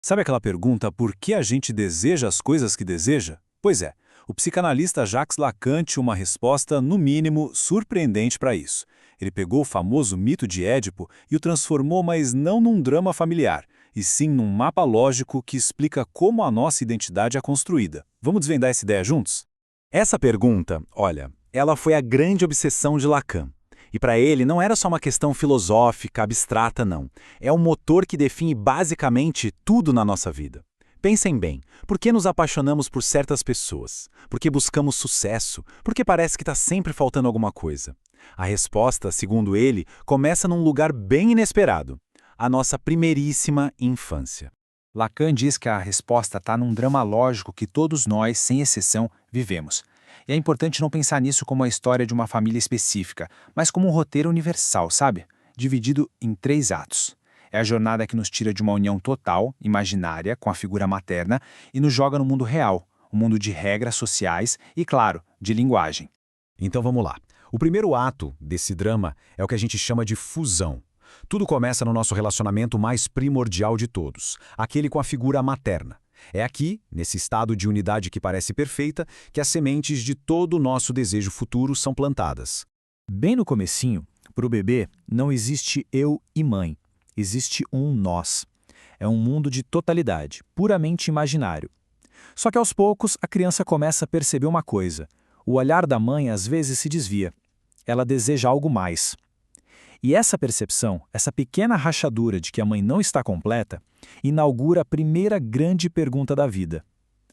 Sabe aquela pergunta por que a gente deseja as coisas que deseja? Pois é, o psicanalista Jacques Lacan tinha uma resposta, no mínimo, surpreendente para isso. Ele pegou o famoso mito de Édipo e o transformou, mas não num drama familiar, e sim num mapa lógico que explica como a nossa identidade é construída. Vamos desvendar essa ideia juntos? Essa pergunta, olha, ela foi a grande obsessão de Lacan. E para ele não era só uma questão filosófica, abstrata, não. É um motor que define basicamente tudo na nossa vida. Pensem bem, por que nos apaixonamos por certas pessoas? Por que buscamos sucesso? Por que parece que está sempre faltando alguma coisa? A resposta, segundo ele, começa num lugar bem inesperado. A nossa primeiríssima infância. Lacan diz que a resposta está num drama lógico que todos nós, sem exceção, vivemos. E é importante não pensar nisso como a história de uma família específica, mas como um roteiro universal, sabe? Dividido em 3 atos. É a jornada que nos tira de uma união total, imaginária, com a figura materna e nos joga no mundo real, um mundo de regras sociais e, claro, de linguagem. Então vamos lá. O primeiro ato desse drama é o que a gente chama de fusão. Tudo começa no nosso relacionamento mais primordial de todos, aquele com a figura materna. É aqui, nesse estado de unidade que parece perfeita, que as sementes de todo o nosso desejo futuro são plantadas. Bem no comecinho, para o bebê, não existe eu e mãe. Existe um nós. É um mundo de totalidade, puramente imaginário. Só que aos poucos a criança começa a perceber uma coisa. O olhar da mãe às vezes se desvia. Ela deseja algo mais. E essa percepção, essa pequena rachadura de que a mãe não está completa, inaugura a primeira grande pergunta da vida.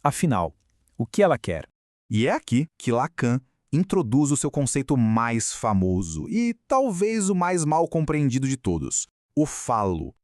Afinal, o que ela quer? E é aqui que Lacan introduz o seu conceito mais famoso e talvez o mais mal compreendido de todos, o falo.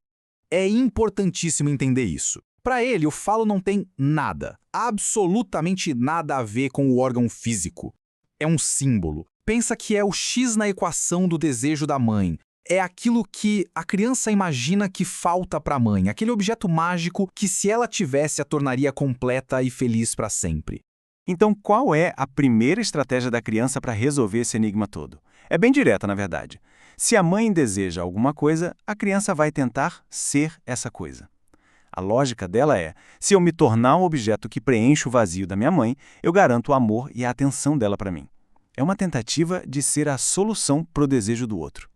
É importantíssimo entender isso. Para ele, o falo não tem nada, absolutamente nada a ver com o órgão físico. É um símbolo. Pensa que é o X na equação do desejo da mãe. É aquilo que a criança imagina que falta para a mãe, aquele objeto mágico que, se ela tivesse, a tornaria completa e feliz para sempre. Então, qual é a primeira estratégia da criança para resolver esse enigma todo? É bem direta, na verdade. Se a mãe deseja alguma coisa, a criança vai tentar ser essa coisa. A lógica dela é, se eu me tornar um objeto que preenche o vazio da minha mãe, eu garanto o amor e a atenção dela para mim. É uma tentativa de ser a solução para o desejo do outro.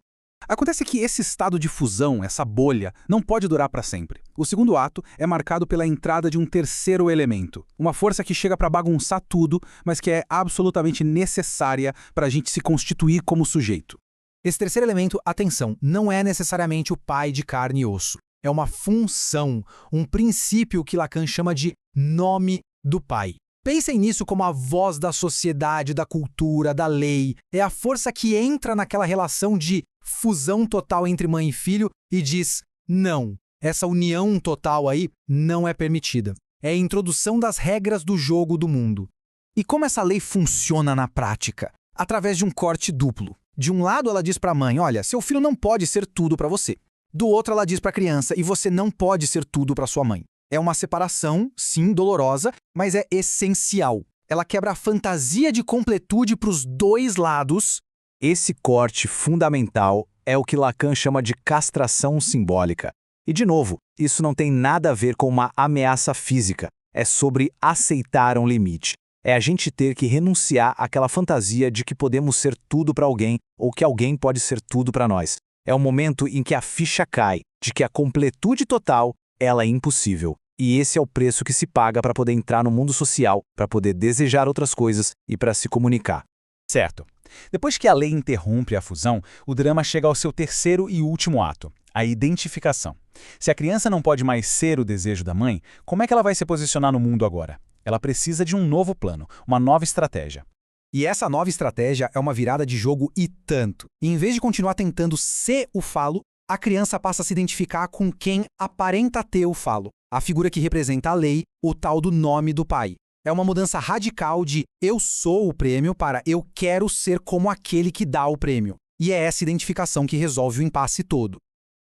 Acontece que esse estado de fusão, essa bolha, não pode durar para sempre. O segundo ato é marcado pela entrada de um terceiro elemento. Uma força que chega para bagunçar tudo, mas que é absolutamente necessária para a gente se constituir como sujeito. Esse terceiro elemento, atenção, não é necessariamente o pai de carne e osso. É uma função, um princípio que Lacan chama de nome do pai. Pensem nisso como a voz da sociedade, da cultura, da lei. É a força que entra naquela relação de fusão total entre mãe e filho e diz, não, essa união total aí não é permitida. É a introdução das regras do jogo do mundo. E como essa lei funciona na prática? Através de um corte duplo. De um lado ela diz para a mãe, olha, seu filho não pode ser tudo para você. Do outro ela diz para a criança, e você não pode ser tudo para sua mãe. É uma separação, sim, dolorosa, mas é essencial. Ela quebra a fantasia de completude para os dois lados. Esse corte fundamental é o que Lacan chama de castração simbólica. E, de novo, isso não tem nada a ver com uma ameaça física. É sobre aceitar um limite. É a gente ter que renunciar àquela fantasia de que podemos ser tudo para alguém ou que alguém pode ser tudo para nós. É o momento em que a ficha cai, de que a completude total ela é impossível. E esse é o preço que se paga para poder entrar no mundo social, para poder desejar outras coisas e para se comunicar. Certo. Depois que a lei interrompe a fusão, o drama chega ao seu terceiro e último ato, a identificação. Se a criança não pode mais ser o desejo da mãe, como é que ela vai se posicionar no mundo agora? Ela precisa de um novo plano, uma nova estratégia. E essa nova estratégia é uma virada de jogo e tanto. E em vez de continuar tentando ser o falo, a criança passa a se identificar com quem aparenta ter o falo. A figura que representa a lei, o tal do nome do pai. É uma mudança radical de eu sou o prêmio para eu quero ser como aquele que dá o prêmio. E é essa identificação que resolve o impasse todo.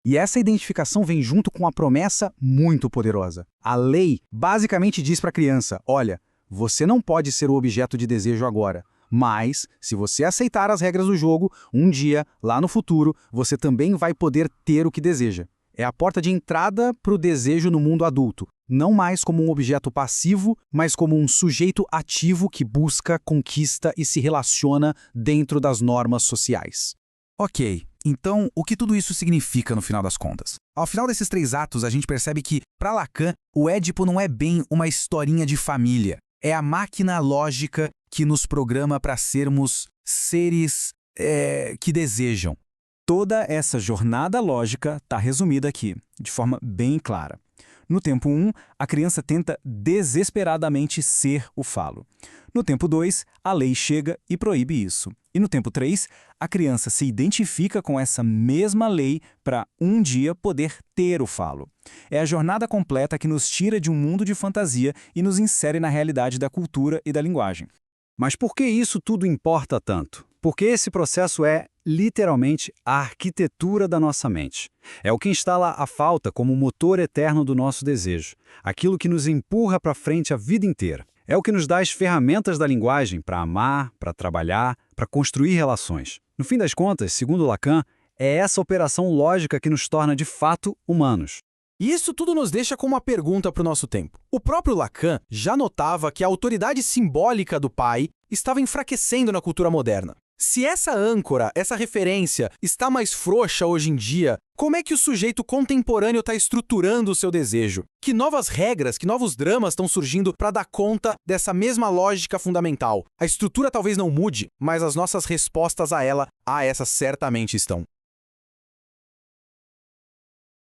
E essa identificação vem junto com uma promessa muito poderosa. A lei basicamente diz para a criança, olha, você não pode ser o objeto de desejo agora. Mas, se você aceitar as regras do jogo, um dia, lá no futuro, você também vai poder ter o que deseja. É a porta de entrada para o desejo no mundo adulto, não mais como um objeto passivo, mas como um sujeito ativo que busca, conquista e se relaciona dentro das normas sociais. Ok, então o que tudo isso significa no final das contas? Ao final desses 3 atos, a gente percebe que, para Lacan, o Édipo não é bem uma historinha de família. É a máquina lógica que nos programa para sermos seres que desejam. Toda essa jornada lógica está resumida aqui, de forma bem clara. No tempo 1, a criança tenta desesperadamente ser o falo. No tempo 2, a lei chega e proíbe isso. E no tempo 3, a criança se identifica com essa mesma lei para um dia poder ter o falo. É a jornada completa que nos tira de um mundo de fantasia e nos insere na realidade da cultura e da linguagem. Mas por que isso tudo importa tanto? Porque esse processo é, literalmente, a arquitetura da nossa mente. É o que instala a falta como motor eterno do nosso desejo, aquilo que nos empurra para frente a vida inteira. É o que nos dá as ferramentas da linguagem para amar, para trabalhar, para construir relações. No fim das contas, segundo Lacan, é essa operação lógica que nos torna de fato humanos. E isso tudo nos deixa com uma pergunta para o nosso tempo. O próprio Lacan já notava que a autoridade simbólica do pai estava enfraquecendo na cultura moderna. Se essa âncora, essa referência, está mais frouxa hoje em dia, como é que o sujeito contemporâneo está estruturando o seu desejo? Que novas regras, que novos dramas estão surgindo para dar conta dessa mesma lógica fundamental? A estrutura talvez não mude, mas as nossas respostas a ela, essas certamente estão.